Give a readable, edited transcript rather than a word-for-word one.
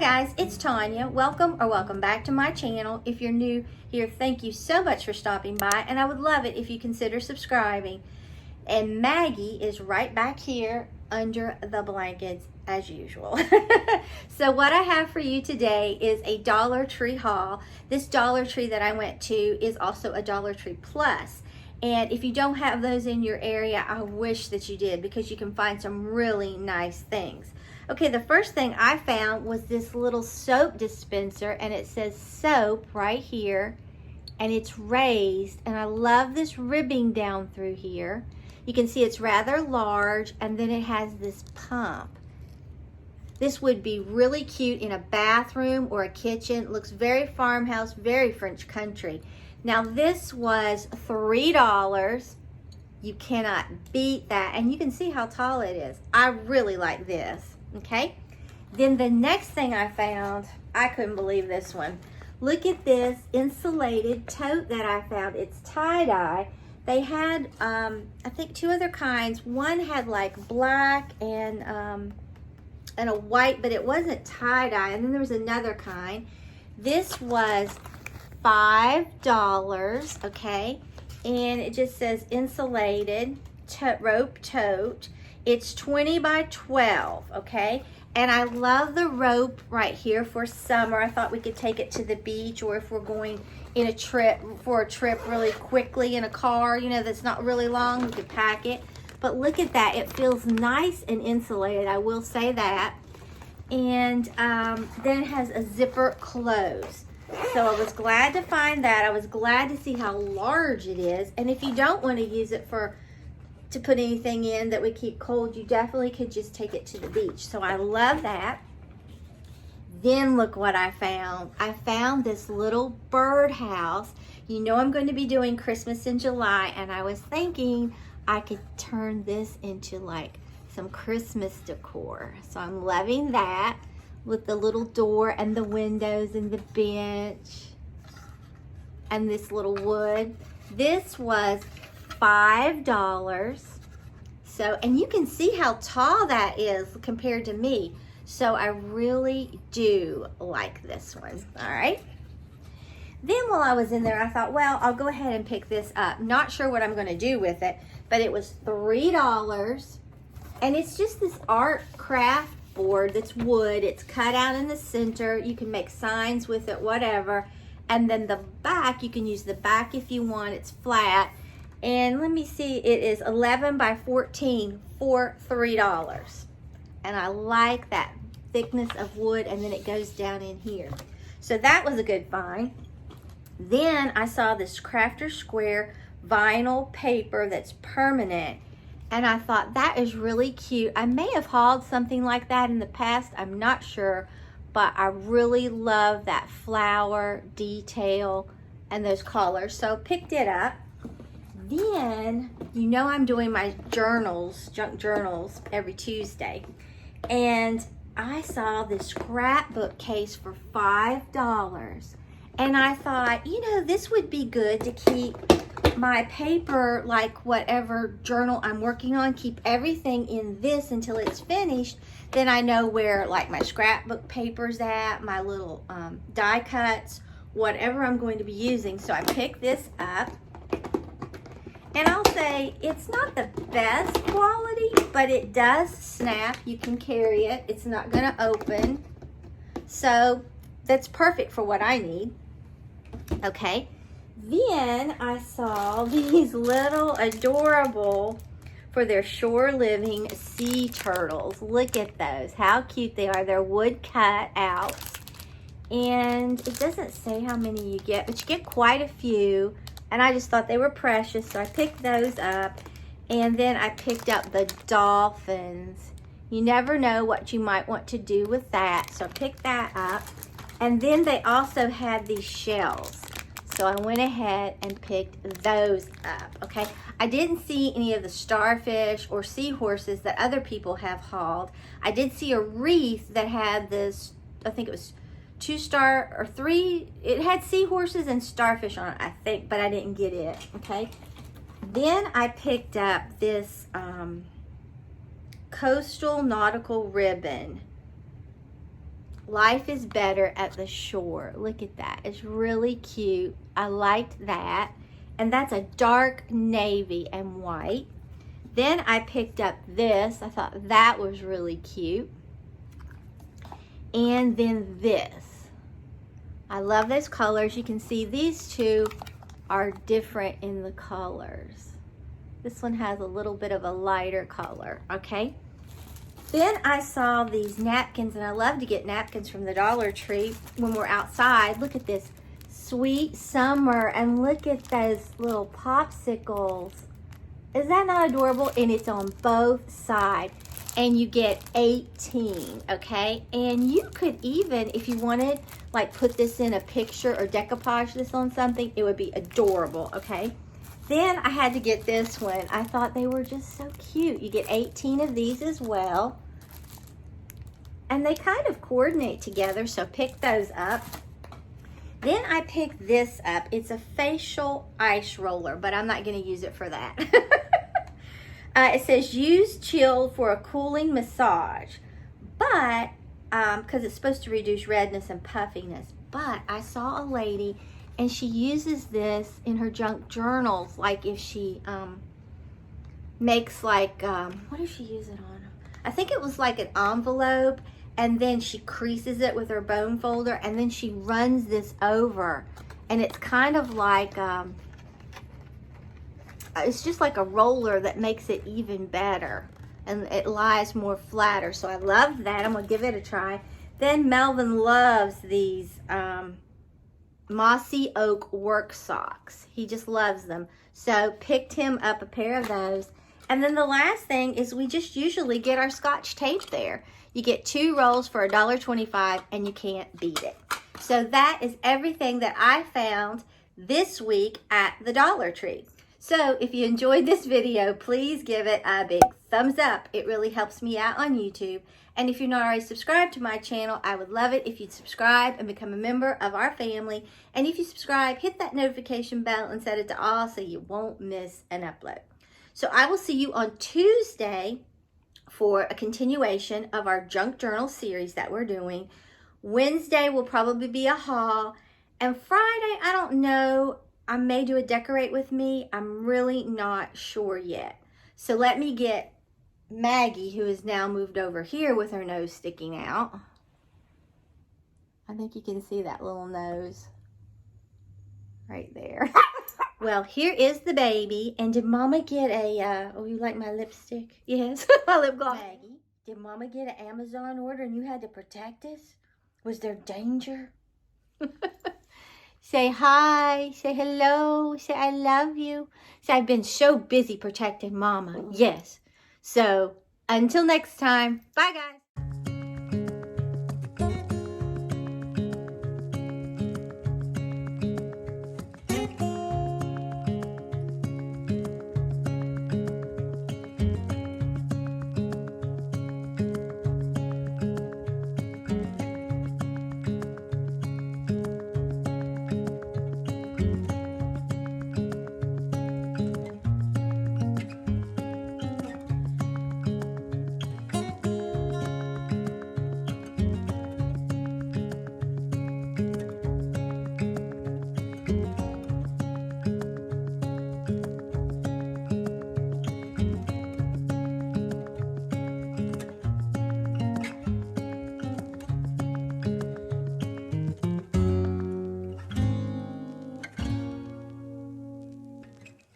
guys, it's Tanya. Welcome back to my channel. If you're new here, thank you so much for stopping by, and I would love it if you consider subscribing. And Maggie is right back here under the blankets as usual. So what I have for you today is a Dollar Tree haul. This Dollar Tree that I went to is also a Dollar Tree Plus. And if you don't have those in your area, I wish that you did, because you can find some really nice things. Okay, the first thing I found was this little soap dispenser, and it says soap right here, and it's raised, and I love this ribbing down through here. You can see it's rather large, and then it has this pump. This would be really cute in a bathroom or a kitchen. It looks very farmhouse, very French country. Now this was $3. You cannot beat that, and you can see how tall it is. I really like this. Okay, then the next thing I found, I couldn't believe this one. Look at this insulated tote that I found. It's tie-dye. They had, I think, two other kinds. One had like black and a white, but it wasn't tie-dye. And then there was another kind. This was $5, okay? And it just says insulated rope tote. It's 20 by 12, okay? And I love the rope right here for summer. I thought we could take it to the beach, or if we're going in a trip, really quickly in a car, you know, that's not really long, we could pack it. But look at that, it feels nice and insulated, I will say that. And then it has a zipper close. So I was glad to find that. I was glad to see how large it is. And if you don't want to use it to put anything in that would keep cold, you definitely could just take it to the beach. So I love that. Then look what I found. I found this little birdhouse. You know I'm going to be doing Christmas in July, and I was thinking I could turn this into like some Christmas decor. So I'm loving that, with the little door and the windows and the bench and this little wood. This was $5. So, and you can see how tall that is compared to me. So I really do like this one. All right. Then while I was in there, I thought, well, I'll go ahead and pick this up. Not sure what I'm going to do with it, but it was $3. And it's just this art craft board that's wood. It's cut out in the center. You can make signs with it, whatever. And then the back, you can use the back if you want. It's flat. And let me see, it is 11 by 14 for $3. And I like that thickness of wood, and then it goes down in here. So that was a good find. Then I saw this Crafter Square vinyl paper that's permanent, and I thought that is really cute. I may have hauled something like that in the past, I'm not sure, but I really love that flower detail and those colors, so picked it up. Then, you know I'm doing my journals, junk journals, every Tuesday. And I saw this scrapbook case for $5. And I thought, you know, this would be good to keep my paper, like whatever journal I'm working on, keep everything in this until it's finished. Then I know where like my scrapbook paper's at, my little die cuts, whatever I'm going to be using. So I picked this up. And I'll say it's not the best quality, but it does snap. You can carry it. It's not going to open. So that's perfect for what I need. Okay. Then I saw these little adorable, for their shore living, sea turtles. Look at those. How cute they are. They're wood cut out. And it doesn't say how many you get, but you get quite a few. And I just thought they were precious, so I picked those up. And then I picked up the Dolphins. You never know what you might want to do with that, so I picked that up. And then they also had these shells, so I went ahead and picked those up, okay? I didn't see any of the starfish or seahorses that other people have hauled. I did see a wreath that had this, I think it was 2-star or 3, it had seahorses and starfish on it, I think, but I didn't get it, okay? Then I picked up this coastal nautical ribbon. Life is better at the shore. Look at that. It's really cute. I liked that. And that's a dark navy and white. Then I picked up this. I thought that was really cute. And then this. I love those colors. You can see these two are different in the colors. This one has a little bit of a lighter color, okay? Then I saw these napkins, and I love to get napkins from the Dollar Tree when we're outside. Look at this, sweet summer, and look at those little popsicles. Is that not adorable? And it's on both sides, and you get 18, okay? And you could even, if you wanted, like put this in a picture or decoupage this on something, it would be adorable, okay? Then I had to get this one. I thought they were just so cute. You get 18 of these as well. And they kind of coordinate together, so pick those up. Then I picked this up. It's a facial ice roller, but I'm not gonna use it for that. It says use chill for a cooling massage, but, because it's supposed to reduce redness and puffiness. But I saw a lady and she uses this in her junk journals, like if she makes like, what does she use it on? I think it was like an envelope, and then she creases it with her bone folder, and then she runs this over. And it's kind of like, it's just like a roller that makes it even better. And it lies more flatter. So I love that. I'm gonna give it a try. Then Melvin loves these mossy oak work socks. He just loves them. So picked him up a pair of those. And then the last thing is we just usually get our Scotch tape there. You get 2 rolls for $1.25 and you can't beat it. So that is everything that I found this week at the Dollar Tree. So if you enjoyed this video, please give it a big thumbs up. It really helps me out on YouTube. And if you're not already subscribed to my channel, I would love it if you'd subscribe and become a member of our family. And if you subscribe, hit that notification bell and set it to all so you won't miss an upload. So I will see you on Tuesday for a continuation of our junk journal series that we're doing. Wednesday will probably be a haul. And Friday, I don't know, I may do a decorate with me. I'm really not sure yet. So let me get Maggie, who is now moved over here with her nose sticking out. I think you can see that little nose right there. Well, here is the baby. And did Mama get a, oh, you like my lipstick? Yes, my lip gloss. Maggie, did Mama get an Amazon order and you had to protect us? Was there danger? Say hi, say hello, say I love you. Say I've been so busy protecting Mama. Yes. So until next time, bye guys.